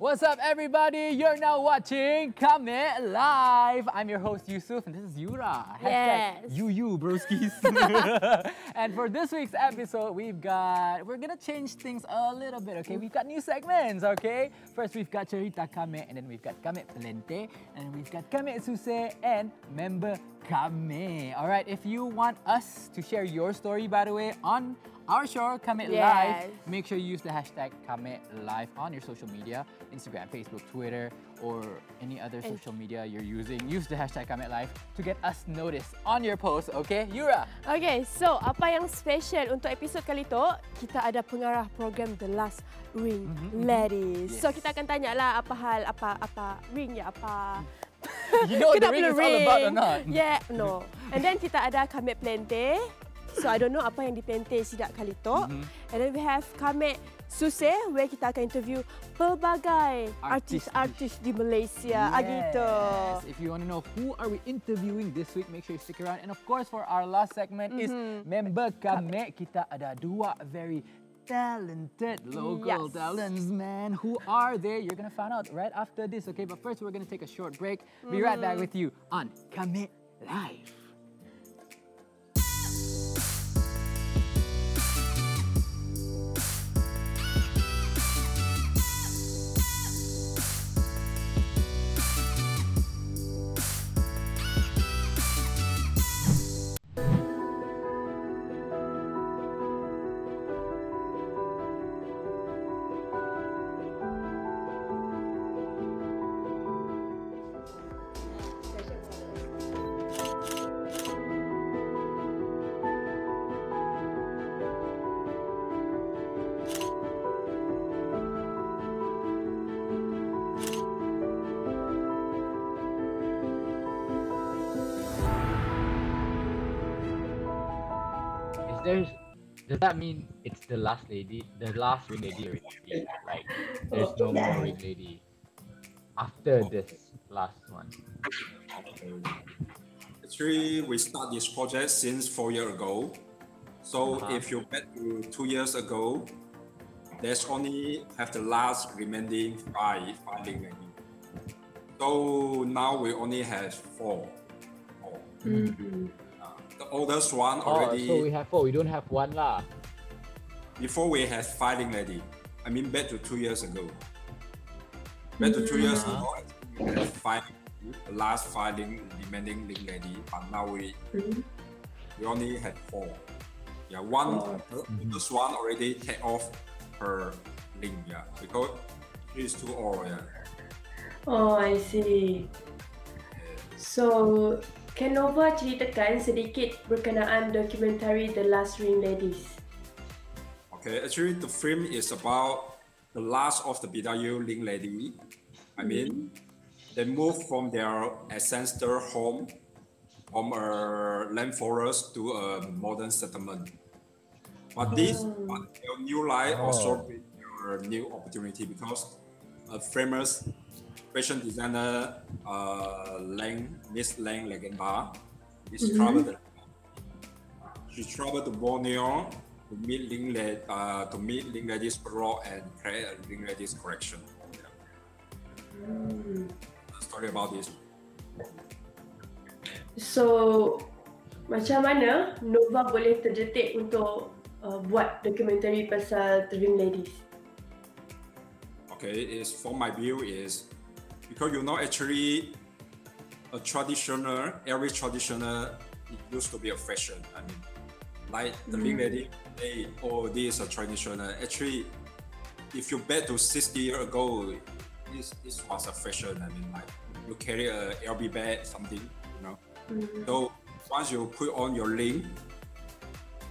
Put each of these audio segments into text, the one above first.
What's up, everybody? You're now watching Kamek Live. I'm your host, Yusuf, and this is Yura. Yes. You, broskies. And for this week's episode, we're gonna change things a little bit, okay? We've got new segments, okay? First, we've got Cerita Kamek, and then we've got Kamek Pelente, and then we've got Kamek Suse, and Member Kamek. All right, if you want us to share your story, by the way, on our show, Kamek Live, make sure you use the hashtag Kamek Live on your social media, Instagram, Facebook, Twitter, or any other social media you're using. Use the hashtag Kamek Live to get us noticed on your post, okay? Yura? Okay, so apa yang special untuk episod kali tu, kita ada pengarah program The Last Ring Ladies. Yes. So kita akan tanyalah apa hal, apa ring ya, apa... You know what the ring is all about or not? Yeah, no. And then kita ada Kamek Pelente. So I don't know apa yang dipente sidak kali tu. And then we have Kamek Suse, where kita akan interview pelbagai artis-artis di Malaysia. Yes. Gitu. If you want to know who are we interviewing this week, make sure you stick around. And of course, for our last segment is Member Kamek. Kita ada dua very talented local talents, man. Who are they? You're going to find out right after this, okay? But first, we're going to take a short break. Be right back with you on Kamek Live. Does that mean it's the last ring lady already? Like, there's no more ring lady after this last one? Actually, we start this project since 4 years ago. So if you bet to 2 years ago, there's only have the last remaining five ring lady. So now we only have four. The oldest one already. So we have four. We don't have one lah. Before we had five ring lady. I mean, back to 2 years ago. Back to 2 years ago, we had the last remaining ring lady. But now we only had four. Yeah, the oldest one already take off her ring. Yeah, because she's too old. Yeah. Oh, I see. So. Can Nova ceritakan sedikit berkenaan dokumentari The Last Ring Ladies? Okay, actually the film is about the last of the BW ring lady. I mean, they moved from their ancestor home, from a land forest to a modern settlement. But their new life also brings a new opportunity because a famous fashion designer, Miss Lang Legenda, she traveled to Borneo to meet ring ladies abroad and create a ring ladies collection. The story about this. So, macam mana Nova boleh terdetik untuk buat dokumentari pasal the ring ladies? Okay, from my view is because actually every traditional, it used to be a fashion. I mean, like the ring lady, this is a traditional. Actually, if you bet to 60 years ago, this was a fashion. I mean, like you carry a LB bag, something, So once you put on your ring,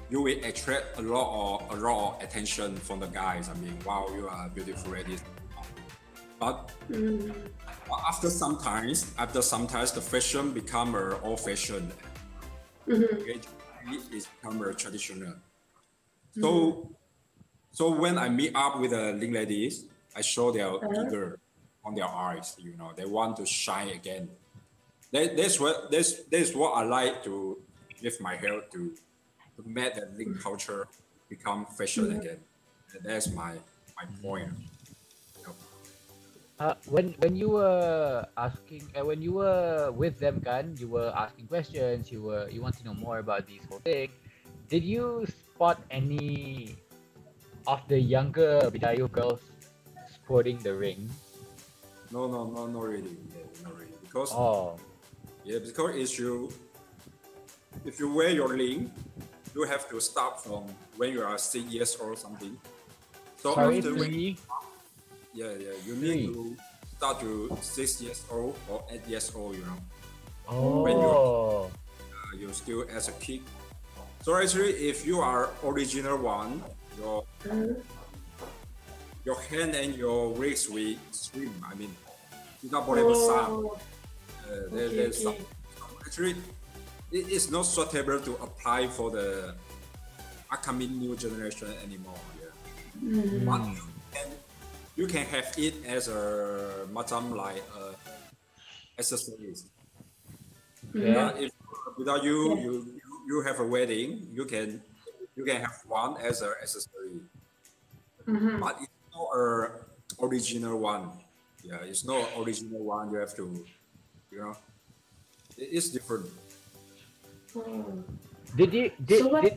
you will attract a lot of attention from the guys. I mean, wow, you are beautiful ladies. But after sometimes the fashion become old fashioned. It's become traditional. So when I meet up with the ring ladies, I show their eager on their eyes. They want to shine again. That's what I like to give my hair to make the ring culture become fashion again. That's my point. When you were asking, when you were with them, kan, you were asking questions. You want to know more about this whole thing. Did you spot any of the younger Bidayu girls sporting the ring? No, no, no, not really. Yeah, not really. Because Oh, because if you wear your ring, you have to start from when you are 6 years old or something. So sorry, after three. you need to start to 6 years old or 8 years old. When Oh, you're still as a kid. So actually, if you are original one, your hand and your wrist will swim. I mean, tidak boleh besar. Oh, There's okay. actually, it is not suitable to apply for the upcoming new generation anymore. Yeah. But you can have it as a macam like accessories. okay. If without you have a wedding, you can have one as an accessory. But it's not a original one. Yeah, it's not original one. You have to, it is different. So what-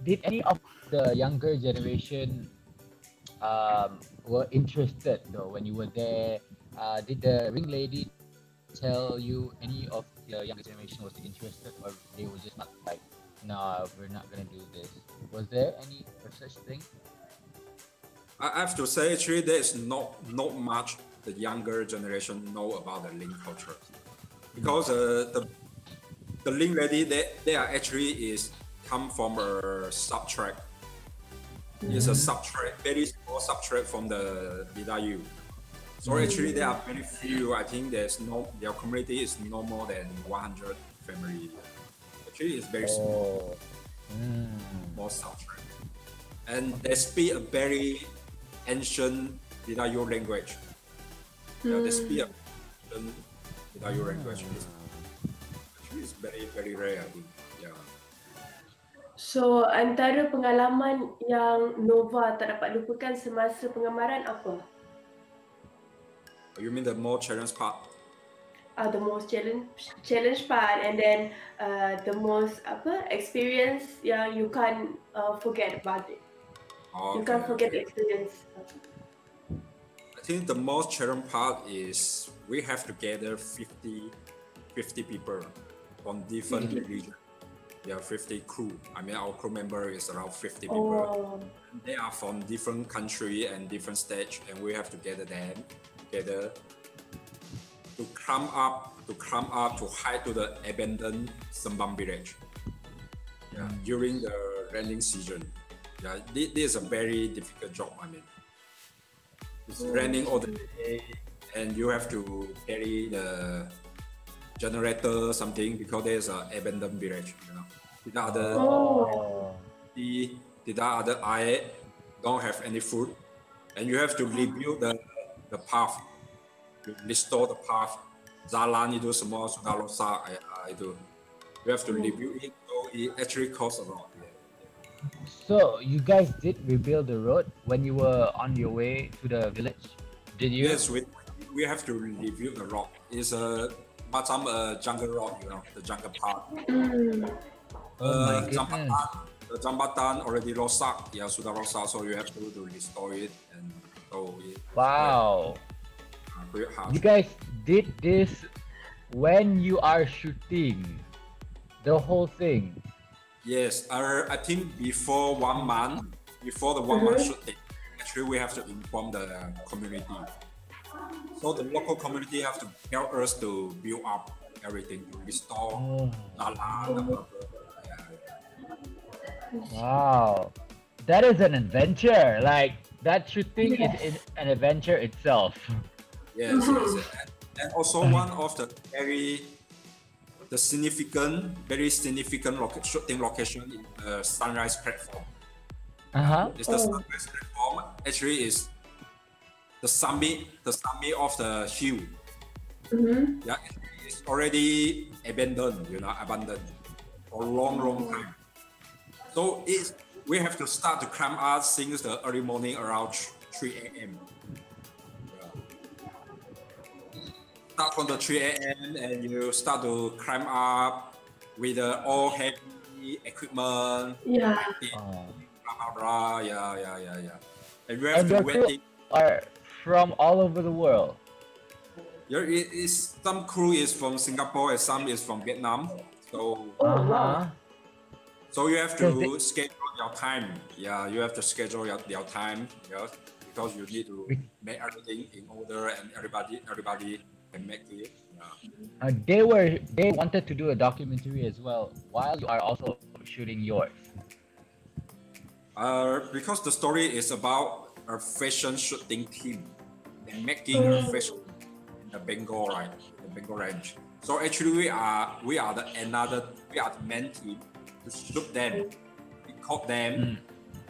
Did any of the younger generation were interested though when you were there? Did the ring lady tell you any of the younger generation was interested, or they were just not like, no, we're not gonna do this? Was there any such thing? I have to say, actually, there is not much the younger generation know about the Ling culture, because the Ling lady they are actually is come from a subtract. It's a subtract, very small subtract from the Bidayu. So actually, there are very few. I think their community is no more than 100 family. Actually, it's very small, more subtract, and they speak a very ancient Bidayu language. Yeah, they speak a ancient Bidayu language. Actually, it's very very rare. I think. Yeah. So antara pengalaman yang Nova tak dapat lupakan semasa pengamaran apa? You mean the more challenge part? The most challenge part, and then the most experience yang you can't forget about it. You can't forget the experience. I think the most challenging part is we have to gather 50 people from different regions. There are 50 crew. I mean, our crew member is around 50 people. They are from different country and different stage, and we have to gather them together to climb up to hike to the abandoned Sembang village. Yeah, during the rainy season. Yeah, this is a very difficult job. I mean, it's raining all the day, and you have to carry the generator something because there's an abandoned village. Tidak ada air, don't have any food, and you have to rebuild the path, to restore the path. Jalan itu semua sudah rosak itu. You have to rebuild it, so it actually costs a lot. So you guys did rebuild the road when you were on your way to the village? Did you? Yes, we have to rebuild the rock. It's a jungle rock, the jungle path. The jambatan already rosak, sudah rosak, so you have to restore it and so it. Wow. Quite hard. You guys did this when you are shooting the whole thing. Yes, I think before the 1 month shooting, actually we have to inform the community. So the local community have to help us to build up everything, to restore jalan. Wow, that is an adventure. Like that shooting is an adventure itself. Yes, and also one of the very significant shooting location in the sunrise platform. It's the sunrise platform. Actually, is the summit of the hill. Yeah, it's already abandoned for a long time. So we have to start to climb up since the early morning around 3 a.m. start from the 3 a.m. and you start to climb up with all heavy equipment. Yeah. Blah, blah, blah. Yeah. And you have And to your wait. crew are from all over the world. Some crew is from Singapore and some is from Vietnam. So, Wow. so you have to schedule your time. Yeah, you have to schedule your time. Yeah, because you need to make everything in order and everybody can make it. Yeah. They wanted to do a documentary as well while you are also shooting yours. Because the story is about a fashion shooting team and making a fashion in the Bengal, right? The Bengal range. So actually, we are the main team to shoot them. We caught them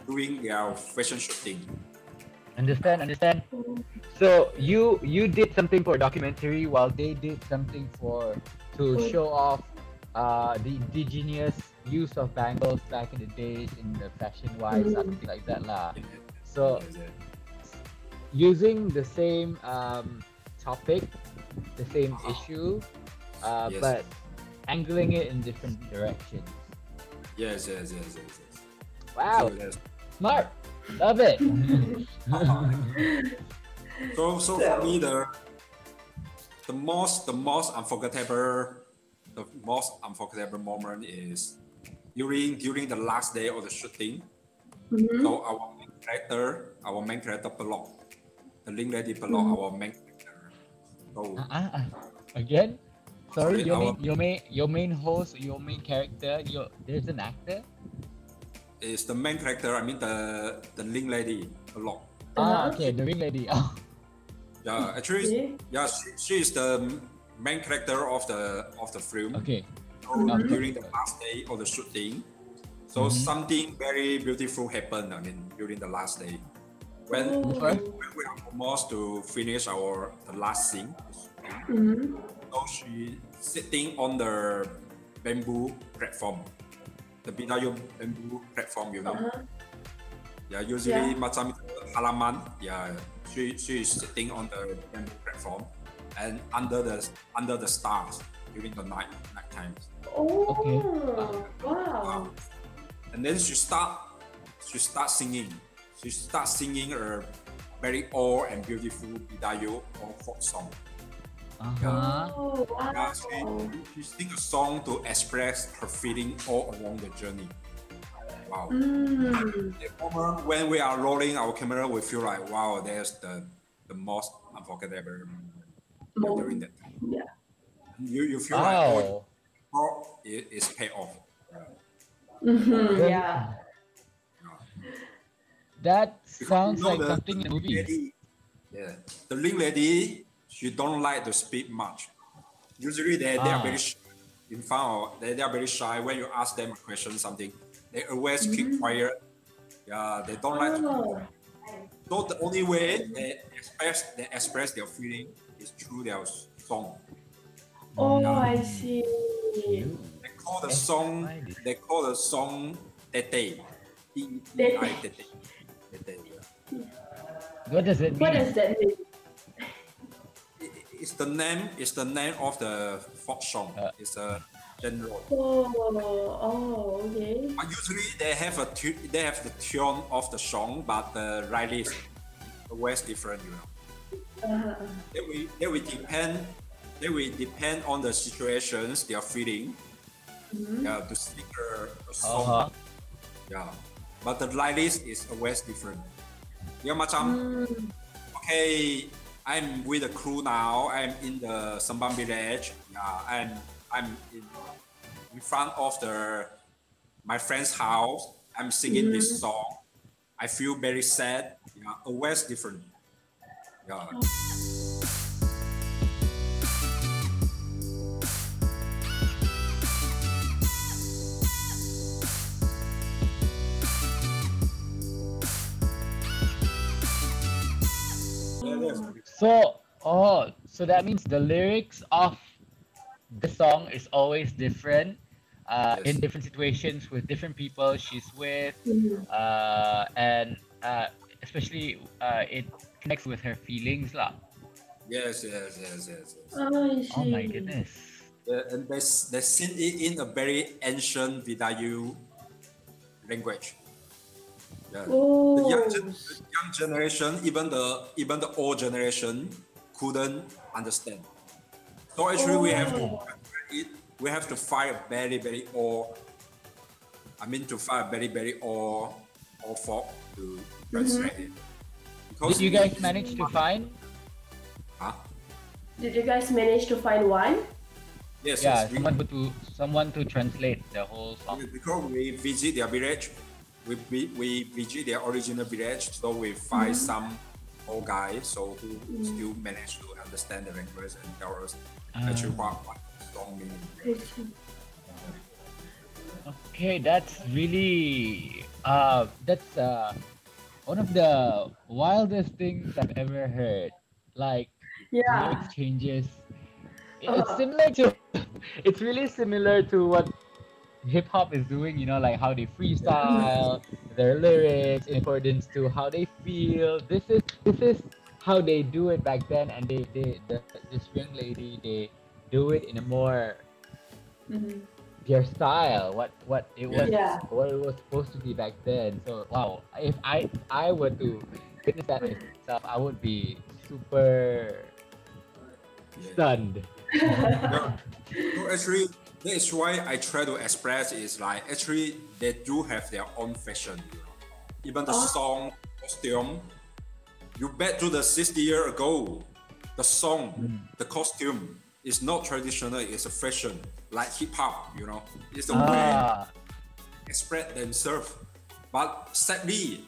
doing their fashion shooting. Understand. So you did something for a documentary while they did something to show off the indigenous use of bangles back in the days in the fashion wise, something like that lah. So using the same topic, the same issue, but angling it in different directions. Yes. Wow, smart. Love it. So for me, the most unforgettable moment is during the last day of the shooting. So our main character Pelok, the Ling Lady Pelok, our main character. So Again, sorry, your main host, your main character, there's an actor. Is the main character. I mean the Ling Lady Pelok. Okay, the Ring Lady. Oh. Yeah, actually, she is the main character of the film. Okay. So during the last day of the shooting, so something very beautiful happened. I mean, during the last day, when we are almost to finish the last scene. So she sitting on the bamboo platform, the Bidayo bamboo platform, you know. Yeah, usually macam halaman. Yeah, she is sitting on the bamboo platform and under the stars during the night times. Oh, Okay. wow. And then she start singing. She starts singing a very old and beautiful Bidayo or folk song. Oh, wow. Yeah, she sing a song to express her feeling all along the journey. Wow. The moment when we are rolling our camera, we feel like, wow, there's the most unforgettable moment during that time. Yeah. You feel like it is paid off. Yeah. That Because sounds you know like something in a movie. The Ling Lady, she don't like to speak much. Usually they are very shy. In front of, they are very shy. When you ask them a question, something, they always keep quiet. Yeah, they don't like to talk. So the only way they express their feeling is through their song. Oh, I see. They call the song Tete. Tete. What does it mean? What does that mean? It's the name of the folk song. It's a general. Oh, okay. But usually they have the tune of the song, but the lyrics always different, you know. They will depend on the situations they are feeling. To sing a song. Yeah, but the lyrics is always different. Yeah, macam okay, I'm with the crew now. I'm in the Sambam village. Yeah, I'm in front of my friend's house. I'm singing this song. I feel very sad. Yeah, always different. Yeah. So that means the lyrics of the song is always different in different situations with different people she's with, and especially it connects with her feelings lah. Yes. Oh, I Oh my see. goodness. And they sing it in a very ancient Vidayu language. Yeah. Oh. The young generation, even the old generation, couldn't understand. So actually, Oh. we have to find a very old. I mean, to find a very old folk to translate it. Did you guys manage to find? Huh? Did you guys manage to find one? Yes, Yeah, yes. someone to translate the whole song. Because we visit their village, we visit their original village, so we find some old guys so who still manage to understand the language and tell us actually what the song meaning. I see. Okay, that's really that's one of the wildest things I've ever heard. Like Yeah. lyrics changes. It's similar to it's really similar to what hip hop is doing, you know, like how they freestyle their lyrics in accordance to how they feel. This is how they do it back then, and this young lady, they do it in a more their style, what it was Yeah. what it was supposed to be back then. So wow, if I were to witness that myself, I would be super stunned. So actually, that is why I try to express is like actually they do have their own fashion. You know? Even the song costume, you bet to the 60 years ago, the song, the costume is not traditional. It's a fashion like hip hop. You know, it's a way to express themselves. But sadly,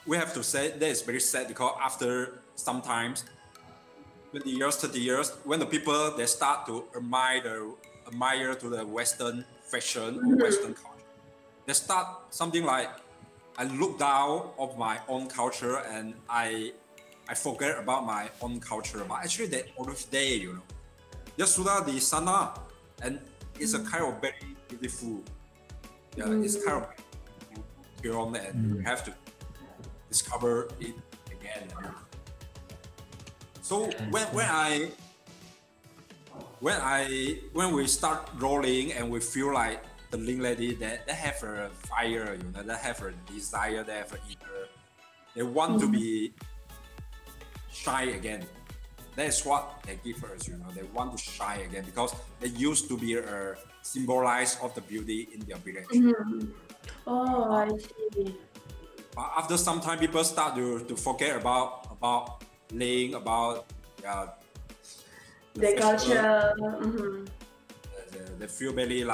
we have to say that is very sad because after sometimes 20 years, 30 years, when the people they start to admire to the Western fashion or Western culture, they start something like I look down of my own culture and I forget about my own culture. But actually, they always there, you know. Just sudah di sana, and it's a kind of very beautiful. Yeah, it's kind of beyond, and you have to discover it again. You know? So when we start rolling and we feel like the Link Lady, they have a fire, you know, they have a desire, they have an inner, they want to be shy again. That's what they give us, you know. They want to shine again because they used to be a symbolize of the beauty in their village. Oh, I see. But after some time, people start to forget about laying about The culture. They feel very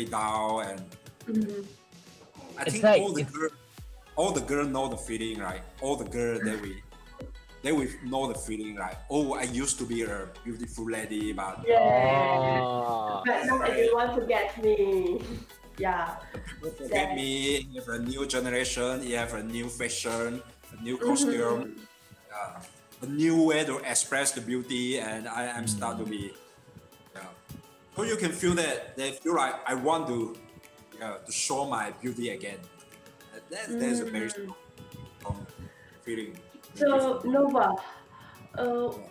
down and I It's think like all the girl know the feeling, right? All the girl they will know the feeling like, oh, I used to be a beautiful lady, but But now everyone forget me. Yeah. people forget me. You have a new generation, you have a new fashion, a new costume, a new way to express the beauty, and I'm start to be. So you can feel that they feel like I want to show my beauty again. That's a very strong feeling. So Nova,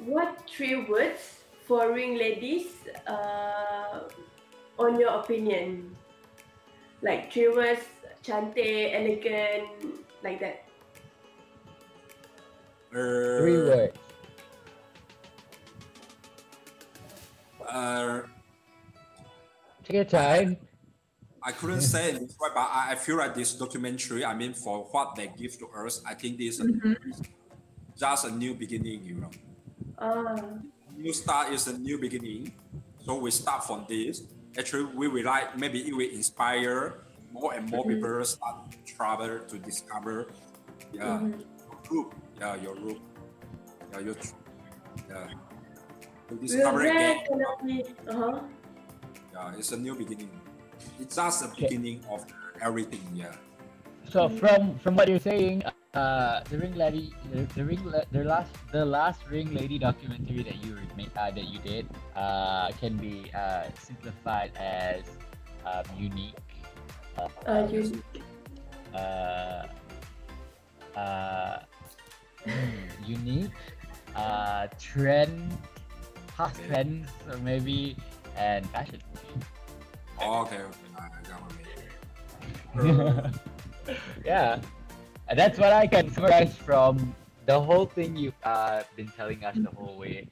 what 3 words for ring ladies? On your opinion, like 3 words, cantik, elegant, like that. 3 words. Take your time. I couldn't say it this way, but I feel like this documentary, I mean, for what they give to us, I think this is just a new beginning, you know. New start is a new beginning. So we start from this. Actually, we will like, maybe it will inspire more and more people start to travel to discover your group. Yeah, your group. Yeah, to discover again. Yeah, it's a new beginning. It's just a beginning of everything. Yeah. So from what you're saying, the ring lady, the last ring lady documentary that you did can be simplified as unique. Unique, trend past trends or maybe and fashion. Okay, I got what you mean. Yeah, and that's what I can summarize from the whole thing you've been telling us the whole way.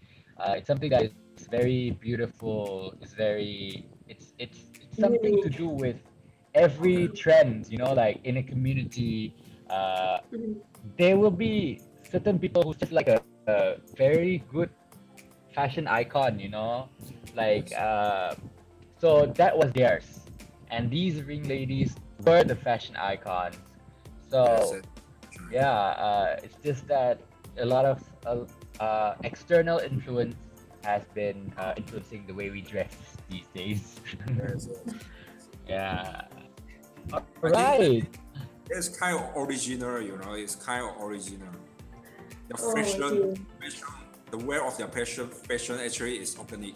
It's something that is very beautiful. It's something to do with every Okay. trend. Like in a community, there will be certain people who's just like a very good fashion icon. Like Yes. so that was theirs, and these ring ladies were the fashion icons. Yes. So yeah, it's just that a lot of external influence has been influencing the way we dress these days. Yes. Yeah. All I think right. it's kind of original, it's kind of original. The Oh, fashion, the way of their fashion actually is organic.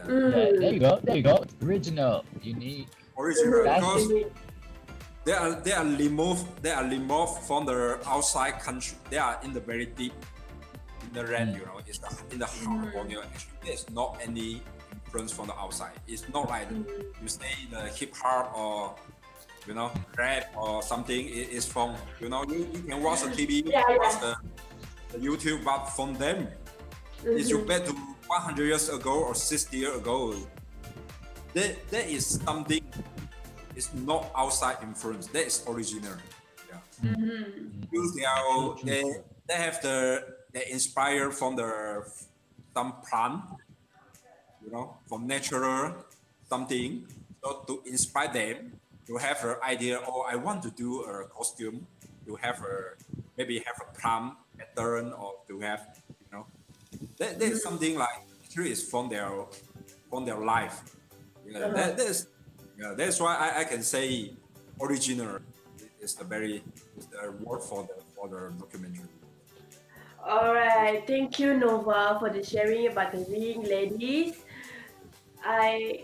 There you go. There you go. It's original, unique. Original because Fashion. they are removed from the outside country. They are in the very deep in the land, it's in the heart of Borneo. Actually, there's not any influence from the outside. It's not like you say the hip hop or rap or something. It is from you can watch the TV, watch the YouTube, but from them, if you back to 100 years ago or 60 years ago, there is something. It's not outside influence. That is original. Yeah. Because they have they inspired from some plant, from natural something. So to inspire them to have an idea. Oh, I want to do a costume. To have maybe have a plant pattern or to have that is something like actually is from their life. That's why I can say original is the word for the documentary. All right, thank you, Nova, for the sharing about the ring ladies.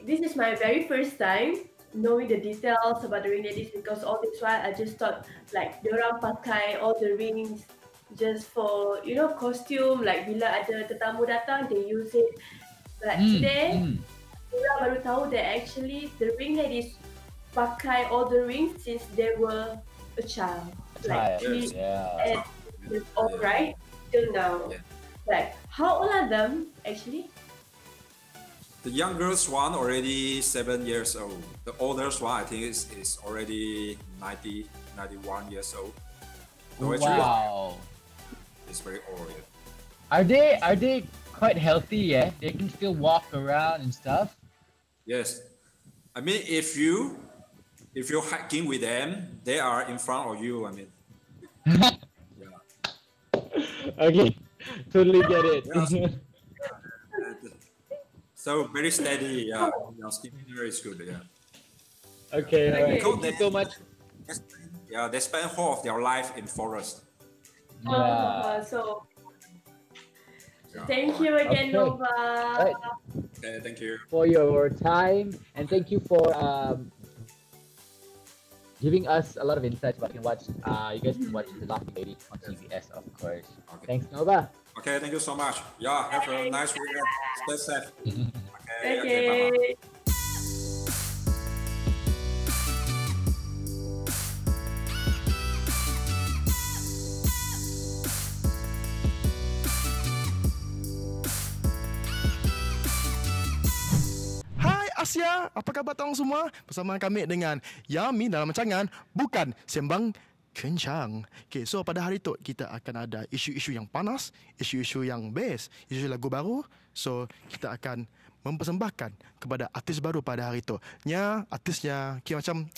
This is my very first time knowing the details about the ring ladies because all this while I just thought like diorang pakai all the rings just for costume, like bila ada tetamu datang they use it. But today orang baru tahu that actually the ring ladies pakai all the rings since they were a child, like 3 Yeah. years old, right? Till now. Yeah. Like, how old are them actually? The youngest one already 7 years old. The oldest one I think is already 90, 91 years old. So actually, Wow. it's very old. Yeah. Are they quite healthy? Yeah, they can still walk around and stuff. Yes, I mean if you're hiking with them, they are in front of you. I mean, yeah. Okay, totally get it. Yeah. So very steady. Yeah, stamina is good. Yeah. Okay, all right. Because Thank you so much. They spend whole of their life in forest. Yeah. So Yeah. thank you again, Okay. Nova. Right. Okay, thank you. For your time and thank you for giving us a lot of insights. But you guys can watch The Laughing Lady on TBS, of course. Okay. Thanks, Nova. Okay, thank you so much. Yeah, have a nice weekend. Stay safe. Okay, bye-bye. Okay. Hai Asia, apa khabar tong semua? Bersama kami dengan Yami dalam rancangan Bukan Sembang Kencang. Okay, so pada hari tu kita akan ada isu-isu yang panas, isu-isu yang best, isu lagu baru. So kita akan mempersembahkan kepada artis baru pada hari tu. Artisnya kira macam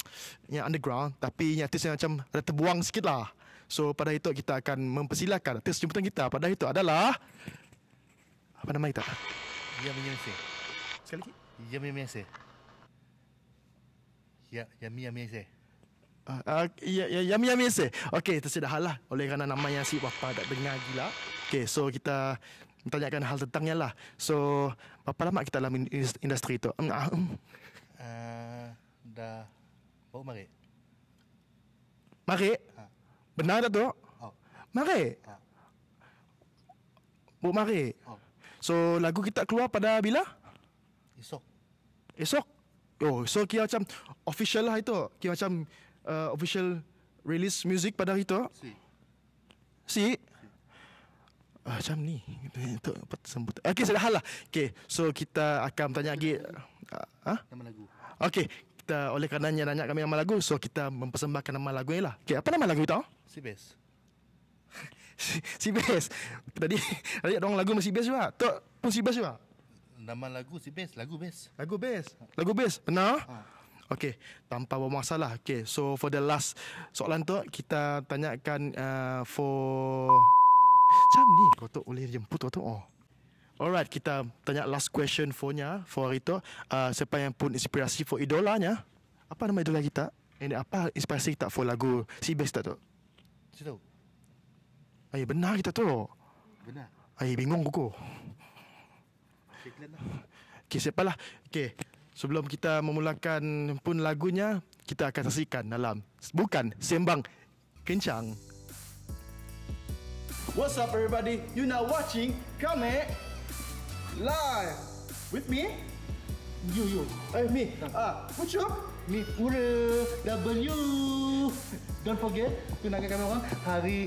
yang underground, tapi artisnya macam ada terbuang sikit lah. So pada hari tu kita akan mempersilakan artis jemputan kita pada hari tu adalah apa nama kita? Yami. Sekali lagi. Yami. Yami se. Okey, tersedia hal lah. Oleh kerana namanya si bapa tak dengar gila. Okey, so kita tanyakan hal tentangnya lah. So, berapa lama kita dalam industri tu? Dah baru mari. Mari. Benar tak tu? Oh. Mari. Ah. Bu mari. Oh. So lagu kita keluar pada bila? Esok. Oh, so kira macam official lah itu. Kira macam official release music pada hari tu. Si. Macam ni. Itu apa sambut. Okey, sudah hal lah. Okey, so kita akan tanya lagi Nama lagu. Okey, kita oleh karenanya nanya kami nama lagu, so kita mempersembahkan nama lagu ni lah. Okey, apa nama lagu kita? Si best. Si best. Tadi ada orang lagu masih best juga. Tu pun si best juga. Nama lagu si best. Lagu best. Lagu best. Benar? Okey, tanpa bermasalah. Okey, so for the last soalan tu kita tanyakan for macam ni kau tu boleh jemput tu. Alright, kita tanya last question for hari tu. Siapa yang pun inspirasi for idolanya? Apa nama idola kita? Ini apa inspirasi kita for lagu si best tu? Saya tahu. Benar kita tu. Benar. Bingung kuku. Iklan lah. Okey, siapalah. Okey, sebelum kita memulakan pun lagunya, kita akan saksikan dalam Bukan Sembang Kencang. What's up everybody? You now watching Kamek live with me. You. Me. Pucuk. Me pura W. Don't forget tunangkan kami orang hari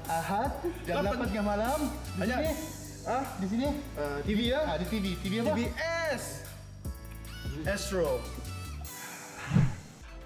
Ahad jam 8 tengah malam. Di Hanya. sini. Di sini. TV ya? Di TV. TV apa? TVS ASTRO.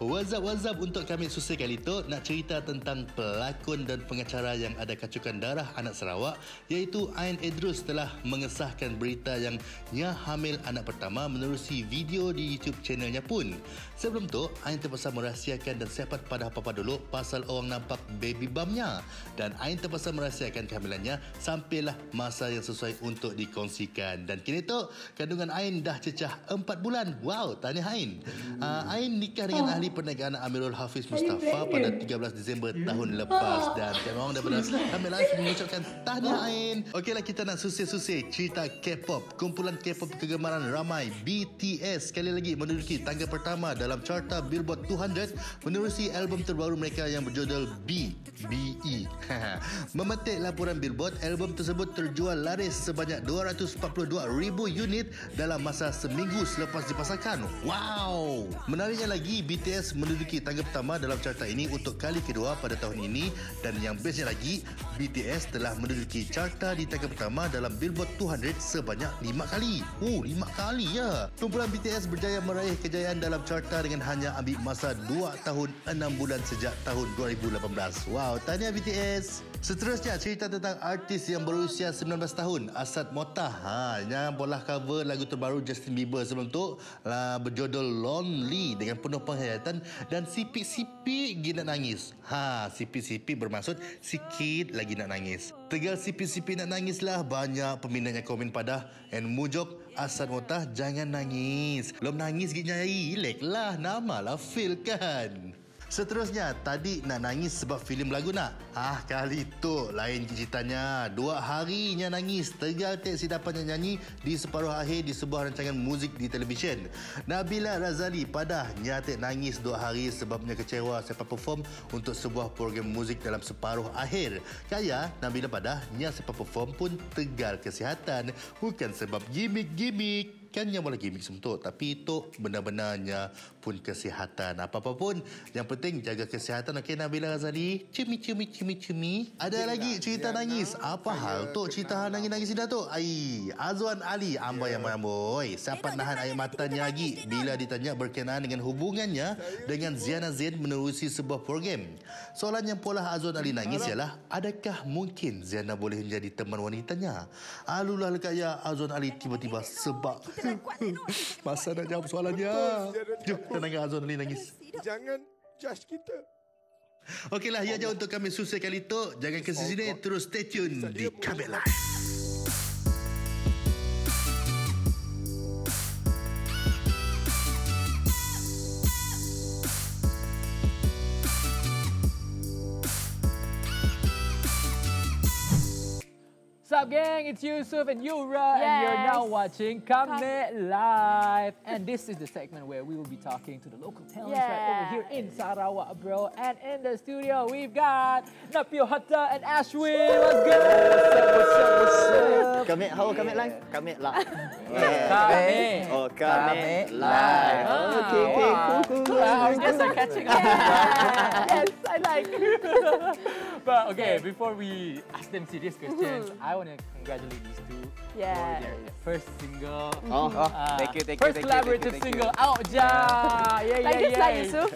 What's up untuk kami Susah kali tu nak cerita tentang pelakon dan pengacara yang ada kacukan darah anak Sarawak, iaitu Ain Idrus telah mengesahkan berita yang nya hamil anak pertama menerusi video di YouTube channelnya pun. Sebelum tu, Ain terpaksa merahsiakan dan siapat pada apa-apa dulu pasal orang nampak baby bumpnya, dan Ain terpaksa merahsiakan kehamilannya sampailah masa yang sesuai untuk dikongsikan. Dan kini tu kandungan Ain dah cecah 4 bulan. Wow, tahniah Ain. Ain nikah dengan ahli perniagaan Amirul Hafiz Mustafa pada 13 Disember tahun lepas, dan kami orang daripada kami live mengucapkan tahniah Ain. Okeylah, kita nak susih-susih cerita K-pop. Kumpulan K-pop kegemaran ramai BTS sekali lagi menduduki tangga pertama dalam carta Billboard 200 menerusi album terbaru mereka yang berjudul BE. Memetik laporan Billboard, album tersebut terjual laris sebanyak 242,000 unit dalam masa seminggu selepas dipasarkan. Wow! Menariknya lagi, BTS menduduki tangga pertama dalam carta ini untuk kali kedua pada tahun ini, dan yang bestnya lagi, BTS telah menduduki carta di tangga pertama dalam Billboard 200 sebanyak 5 kali. 5 kali ya. Kumpulan BTS berjaya meraih kejayaan dalam carta dengan hanya ambil masa 2 tahun 6 bulan sejak tahun 2018. Wow, tahniah BTS. Seterusnya, cerita tentang artis yang berusia 19 tahun, ASTRO Mata. Yang bola cover lagu terbaru Justin Bieber sebelum tu berjudul Lonely dengan penuh penghayatan dan sipit-sipit lagi nak nangis. Sipit-sipit bermaksud sikit lagi nak nangis. Tegal sipit-sipit nak nangis lah, banyak peminat yang komen pada and mujok ASTRO Mata jangan nangis. Belum nangis gini nyai, relax lah, namalah feel kan. Seterusnya, tadi nak nangis sebab filem lagu nak? Kali tu lain ceritanya. 2 harinya nangis. Tegal tek si dapatnya nyanyi di separuh akhir di sebuah rancangan muzik di televisyen. Nabila Razali padah nyatek nangis 2 hari sebabnya kecewa sempat perform untuk sebuah program muzik dalam separuh akhir. Kaya Nabila padah sempat perform pun tegal kesihatan, bukan sebab gimmick-gimmick. Kan yang boleh gimmick semua, tapi itu benar-benarnya pun kesihatan. Apa-apa pun, yang penting jaga kesihatan. Okey Nabila Razali, cumi. Ada lagi cerita nangis. Apa hal tu cerita nangis-nangis dah tu? Azwan Ali amboi. Siapa nahan air matanya lagi bila ditanya berkenaan dengan hubungannya dengan Ziana Zain menerusi sebuah program. Soalan yang pola Azwan Ali nangis ialah, adakah mungkin Ziana boleh menjadi teman wanitanya? Alulah lekaya Azwan Ali tiba-tiba sebab masa nak jawab soalannya. Jom, tenangkan Azwan Ali nangis. Jangan judge kita. Okeylah, ia je untuk kami Susah kali tu. Jangan ke sini, terus stay tune di Kamek Live. up, gang? It's Yusuf and Yura, and you're now watching Kamek Live. And this is the segment where we will be talking to the local talents right over here in Sarawak, bro. And in the studio, we've got Napio Hatta and Ashwin. Let's go! What's up? Kamek, how Kamek Live? Kamek Live. Kamek. Oh, Kamek Live. Okay, cool. Our guests are catching up. Yes, I like. But okay, before we ask them serious questions, I want to congratulate these two for their first single. Thank you. First collaborative single, out ja. Like this lah, Yusuf.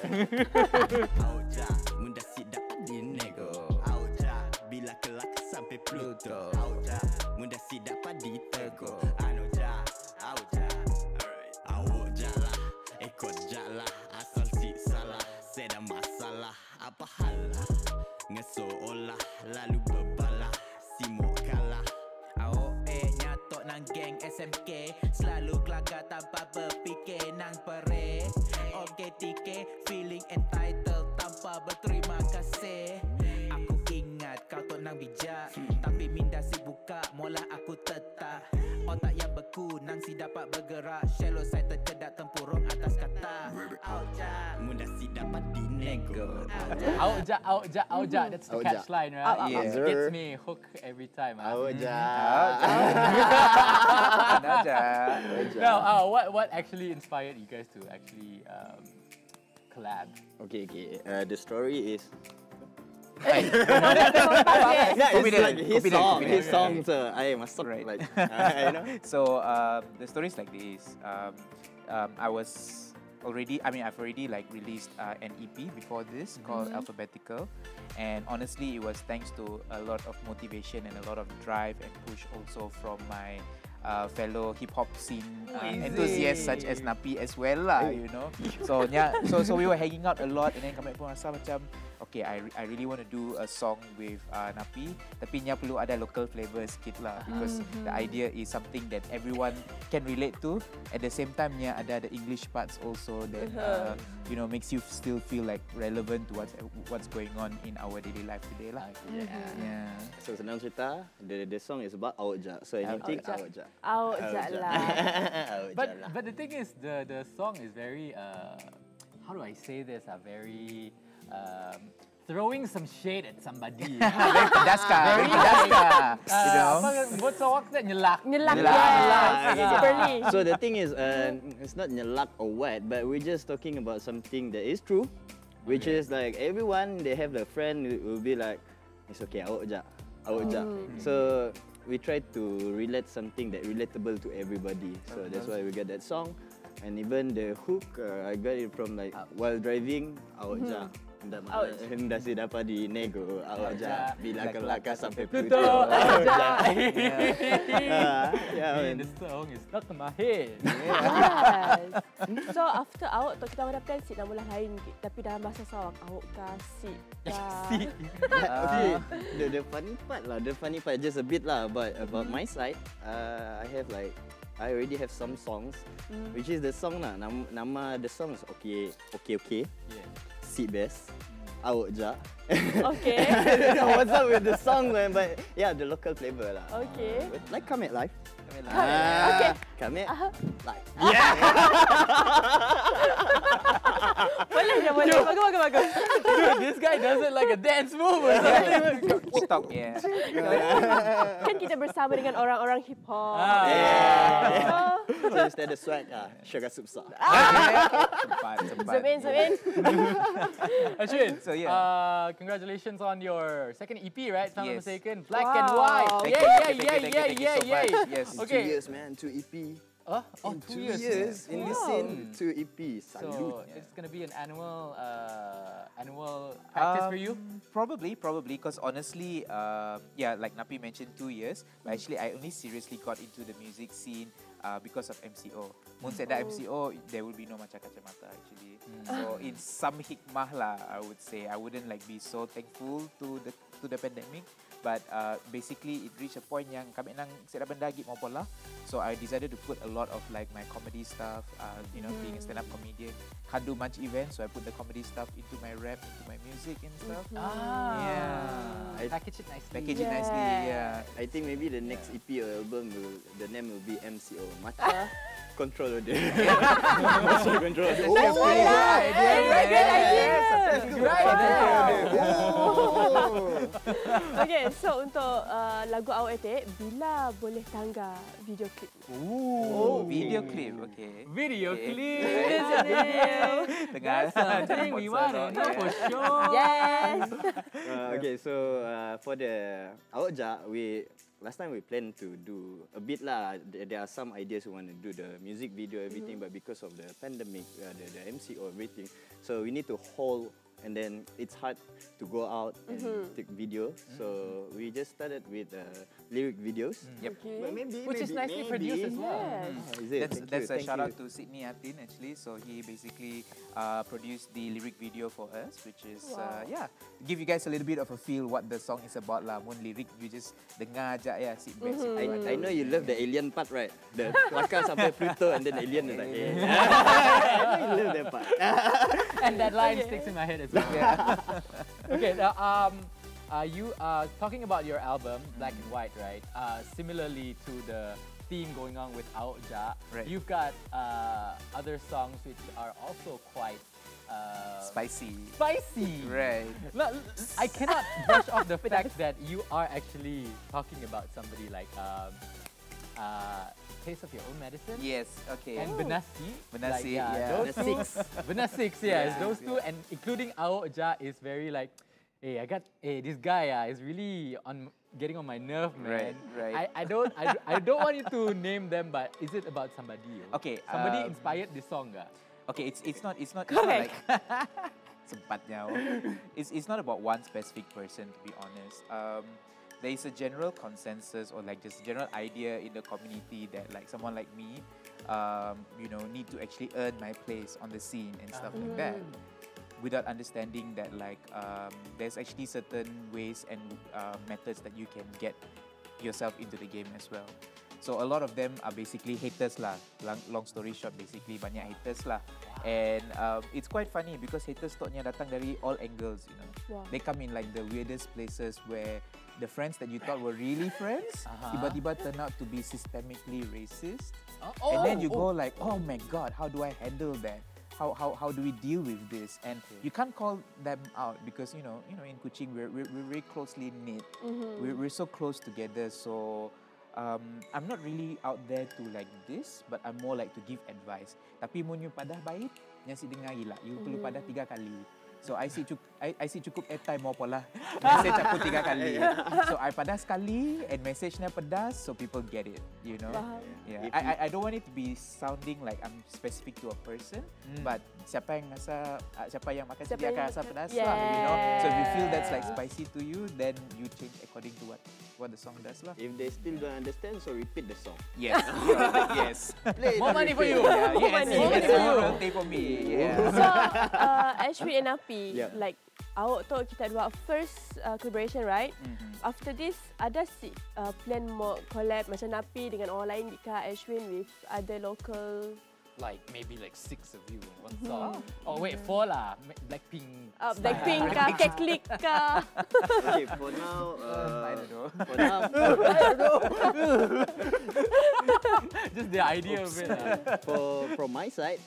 Auja, mudah sidak di nego. Auja, bila kelak sampai Pluto. Auja, mudah sidak padi tego. Anuja, auja. Auja lah, ikut jalah. Asal si salah, sedang masalah. Apa halah? Ngesolah, lalu berbalah. Simuk kalah. Nyatok nang geng SMK. Selalu kelakar tanpa berfikir nang pere. OKTK, feeling entitled tanpa berterima kasih. Aku ingat kau tok nang bijak, tapi minda si buka, mola aku tetap. Otak yang beku nang si dapat bergerak. Shallow sighted kedak tempurung atas kata. Auja, mudah si dapat dinego. Auja. That's the catchline, right? Yes, It gets me hooked every time. Auja. Now, what actually inspired you guys to actually collab? Okay. The story is... His songs. I must talk like, you know. So the story is like this. I've already like released an EP before this called Alphabetical, and honestly, it was thanks to a lot of motivation and a lot of drive and push also from my fellow hip hop scene enthusiasts such as Napi as well lah, you know. So we were hanging out a lot, and then Kamek pun rasa macam, okay, I really want to do a song with Napi, tapi nya perlu ada local flavour sikit lah, because the idea is something that everyone can relate to. At the same time, nya ada the English parts also that you know, makes you still feel like relevant to what's going on in our daily life today lah. Yeah. So senang cerita, the song is about Auja. So anything Auja. Auja lah. But the thing is, the song is very how do I say this? Very throwing some shade at somebody. Very pedaska. You know. Buat sawak na nyelak. Superly. So the thing is, it's not nyelak or what, but we're just talking about something that is true, which is like everyone, they have a friend who will be like, it's okay, Auja. So we try to relate something that relatable to everybody. So that's why we got that song. And even the hook, I got it from like while driving, Auja. Hendak si dapat dinego, Auja. Bila kelakar sampai Pluto, Auja. The song is stuck in my head. Yes. So after Auk, kita mendapatkan si nama lain, tapi dalam bahasa Sarawak, Auk kasih. Okay, the funny part, just a bit lah about my side. I already have some songs, which is the song lah. Nama the song is okay. Yeah. Seat best. Auja. Okay. I don't know what's up with the song, man, but yeah, the local flavor lah. Okay. Like Kamek Live. Okay. Kamek Live. Boleh. Bagus. Dude, this guy does it like a dance move or something. Stop. Yeah. Kan kita bersama dengan orang-orang hip hop. So instead of swag, sugar subsa. Sempat. Zoom in. Ashwin, So yeah. congratulations on your second EP, right? If I'm not Yes. mistaken. Black Wow. and White. Thank you so Yay. much. Yes. Okay. 2 years, man. 2 EP. In 2 years in this scene. 2 EP. So Salute. it's gonna be an annual practice for you. Probably, because honestly, like Napi mentioned, 2 years. But actually, I only seriously got into the music scene because of MCO. Once ada MCO, there will be no Macha Kaca Mata actually. So in some hikmah lah, I would say I wouldn't like be so thankful to the pandemic. But basically, it reached a point yang kami nang saya dah benda lagi mau pola. So I decided to put a lot of like my comedy stuff. You know, being a stand-up comedian, can't do much events, so I put the comedy stuff into my rap, into my music and stuff. Yeah, Package it nicely. package it nicely. Yeah. I think maybe the next EP or album, the name will be MCO. Macha Control Order. Macha Control Order. That's a great idea. Okay, so untuk lagu awak itu, bila boleh tangga video klip? Video clip, okay. Video Okay. clip. Tengah Something we want to know for sure. Yes. Okay, so for the Awak Ja, last time we planned to do a bit lah. There are some ideas we want to do the music video, everything, but because of the pandemic, the MCO, everything, so we need to hold, and then it's hard to go out and take video. So we just started with lyric videos. Yep. But maybe, Which is nicely produced as well. Is it? That's a Thank shout you. out to Sydney Atin actually. So he basically produced the lyric video for us, which is give you guys a little bit of a feel what the song is about lah. Mun lyric you just dengar aja ya, sit back. I know you love the alien part, right? The kelakar sampai Pluto and then alien is like, I know you love that part. And that line sticks in my head as well. Okay, now, you talking about your album, Black and White, right? Similarly to the theme going on with Awak Ja, Right. you've got other songs which are also quite Spicy. spicy. Right. Look, I cannot brush off the fact that you are actually talking about somebody like Taste of Your Own Medicine. Yes. Okay. And Benasi. Benasi, Like, yeah. Those two. Benasix, yes. Yeah, Those two, and including Awak Ja is very like, hey, this guy is really getting on my nerve, man. Right. I don't want you to name them, but is it about somebody? Okay, Somebody inspired this song, ga? Okay, it's not Correct. like sempatnya. It's not about one specific person, to be honest. There is a general consensus or like just general idea in the community that like someone like me, need to actually earn my place on the scene and stuff like that, without understanding that like there's actually certain ways and methods that you can get yourself into the game as well. So a lot of them are basically haters lah. Long story short, basically banyak haters lah. And it's quite funny because haters toknya datang dari all angles, you know. Wow. They come in like the weirdest places where the friends that you thought were really friends tiba-tiba turn out to be systemically racist. And then you go like, oh my god, how do I handle that? How do we deal with this? And you can't call them out because you know in Kuching we're very closely knit. We're so close together. So I'm not really out there to like this, but I'm more like to give advice. Tapi mun you padah baik, yang si dengar gila, you perlu padah 3 kali. So I see cukup airtime mau pola. Message aku 3 kali. So I padas sekali and message-nya pedas so people get it, you know. Yeah. I don't want it to be sounding like I'm specific to a person, but siapa yang makan sendiri akan rasa pedas lah, you know. So if you feel that's like spicy to you, then you change according to what the song does lah. If they still don't understand, so repeat the song. Yes. Yes. More money for you. Yeah, More yes. money. More More money for you. royalty for me. Yeah. So, Ashwin and Napi, Yeah. like awak tu kita buat first collaboration, right? After this, ada plan mau collab macam Napi dengan orang lain jika Ashwin with other local. Like maybe like 6 of you in one song. Oh wait, 4 lah. Blackpink. Blackpink kah, Keklik kah? Okay, for now, I don't know. for now, Just the idea of it. from my side,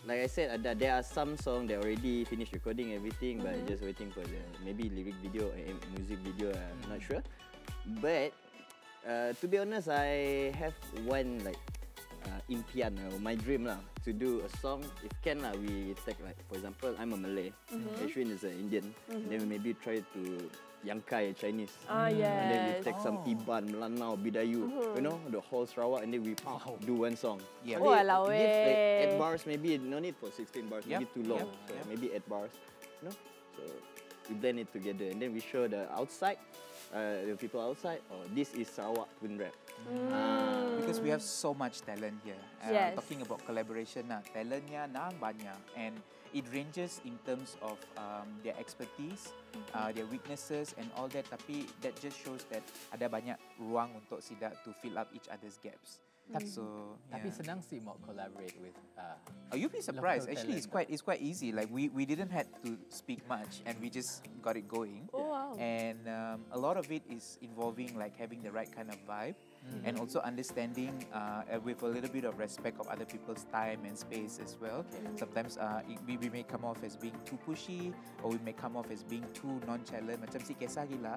like I said, there are some songs that already finished recording everything, but just waiting for the maybe lyric video and music video. I'm not sure, but to be honest, I have one like impian, my dream lah, to do a song. If can lah, we take like for example, I'm a Malay, Ashwin is an Indian, and then we maybe try to Yangkai Chinese. Yes. And then we take some Iban, Lanao, Bidayu, you know, the whole Sarawak, and then we do one song. Yeah. Oh, alah Give like 8 weh. bars, maybe no need for 16 bars, maybe too long. So maybe 8 bars, you know. So we blend it together, and then we show the outside, the people outside, this is Sarawak pun rap. Because we have so much talent here. Yes. Talking about collaboration, talentnya banyak, and it ranges in terms of their expertise, their weaknesses and all that. Tapi that just shows that ada banyak ruang untuk Sidak to fill up each other's gaps. So, Tapi senang sih mau collaborate with. Oh, you'd be surprised. local Actually, talent. it's quite easy. Like we didn't have to speak much, and we just got it going. Oh, wow. And a lot of it is involving like having the right kind of vibe, and also understanding with a little bit of respect of other people's time and space as well. Sometimes we may come off as being too pushy, or we may come off as being too nonchalant. Macam si kisah gila,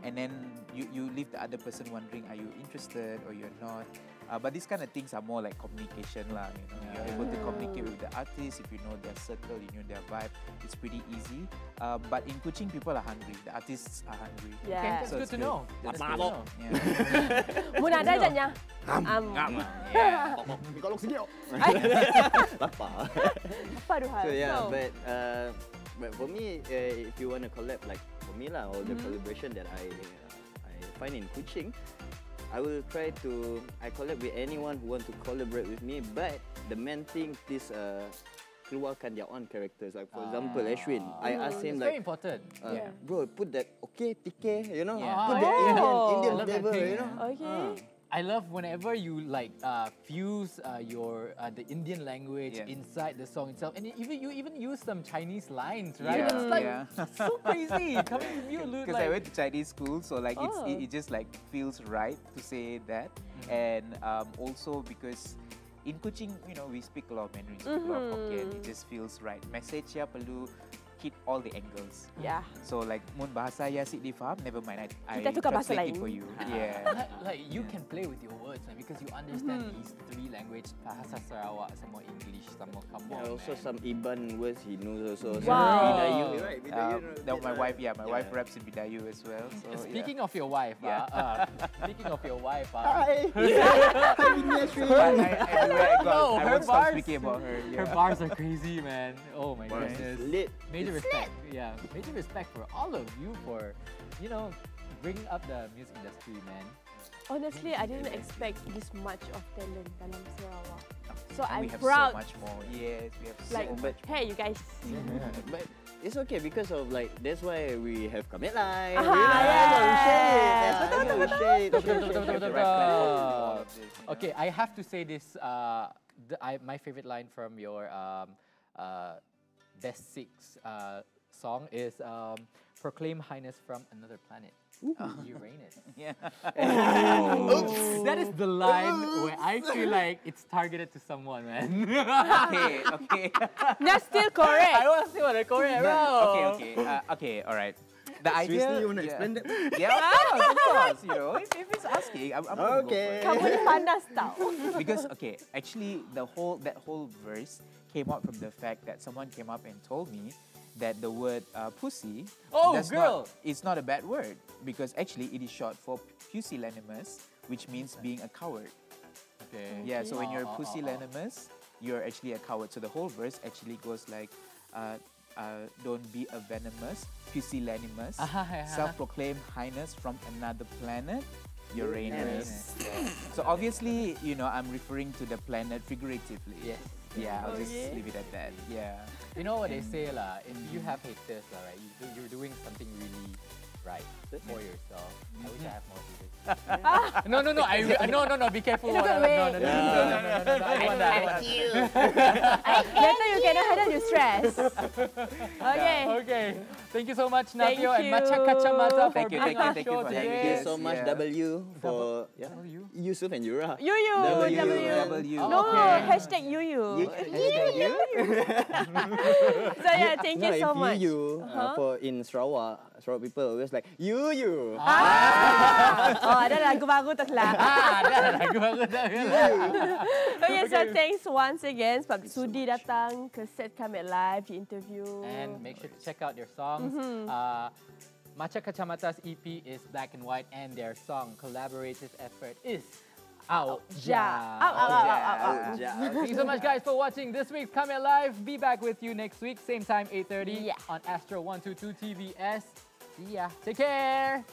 and then you leave the other person wondering, are you interested or you're not? But these kind of things are more like communication lah. You know, you're able to communicate with the artist if you know their circle, you know their vibe. It's pretty easy. But in Kuching, people are hungry. The artists are hungry. Yeah. Okay, that's good to know. That's good to know. Yeah. Mun ada je nya. Yeah. Kalau sedia. Lapar. Apa duhai? So yeah, but for me, if you want to collab, like for me lah, all the collaboration that I find in Kuching, I will try to collab with anyone who want to collaborate with me. But the main thing, please keluarkan their own characters. Like for example, Ashwin, I asked him It's very like, important. bro, put that TK, you know, Yeah. put that Indian I love that flavor, thing, you know. Okay. I love whenever you like fuse your the Indian language inside the song itself, and you even use some Chinese lines, right? Yeah, It's like yeah. so crazy coming from you, Luke. Because I Like, went to Chinese school, so like it just like feels right to say that, and also because in Kuching, you know, we speak a lot of Mandarin, speak a lot of Hokkien. It just feels right. Message ya perlu hit all the angles. Yeah. So like mun bahasa ya si difaham, never mind. I Kita tukar bahasa translate it lain. for you. Yeah. like you can play with your words, man, because you understand these three languages: Bahasa Sarawak, sama English, sama Kamu. Yeah, also some Iban words he knows also. Wow. Bidayu, right? My wife, my wife raps in Bidayu as well. So, Speaking of your wife, speaking of your wife, Hi. everywhere I go, No, I her won't stop bars- speaking about her. her Yeah. bars are crazy, man. Oh my goodness. Lit. Major respect, major respect for all of you for, you know, bringing up the music industry, man. Honestly, I didn't expect this much of talent dalam Sarawak. So And I'm we have proud. so much more. Yes, we have so Like, much. hey, you guys. But it's okay because of like that's why we have Kamek Live. Aha, yes. Okay, I have to say this. My favorite line from your Best Six song is "Proclaim Highness from Another Planet." Uranus. Yeah. That is the line where I feel like it's targeted to someone, man. Okay. That's still correct. I want to see what I correct, bro. Okay, all right. The idea. Seriously, you want to explain that? Yeah, of course. You know, if it's asking, I'm gonna Okay. go for Kamu ni panas tau. it. Because actually, that whole verse came out from the fact that someone came up and told me that the word pussy it's not a bad word, because actually it is short for pusillanimous, which means being a coward. Okay. Yeah, so when you're pusillanimous, you're actually a coward. So the whole verse actually goes like, don't be a venomous, pusillanimous, self-proclaimed highness from another planet, Uranus. So obviously, you know, I'm referring to the planet figuratively. Yes. Yeah, I'll just Okay. leave it at that. Yeah. You know what they say lah, if you have haters lah, right, you're doing something really right for yourself. I wish I have more haters. No, be careful. In a good way. No, I don't want that. Later you cannot handle your stress. Okay. Okay. Thank you so much, Thank Napio and you. Macha Kaca Mata, for Thank you, being on thank the you show for today. having Thank you Yes, so much, yeah. W, for W? Yusuf and Yura. Yuyu. W. No, Okay. hashtag Yuyu. So yeah, thank you so much. You, for in Sarawak people always like you. Oh, ada lagu baru tu lah. Ada lagu baru dah. Okay, so thanks once again sebab sudi datang ke set Kamek Live di interview. And make sure to check out their songs. Macha Kaca Mata's EP is Black and White, and their song collaborative effort is Out. Out. Thank you so much, guys, for watching this week's Kamek Live. Be back with you next week, same time, 8:30 on Astro 122 TVS. See ya. Take care.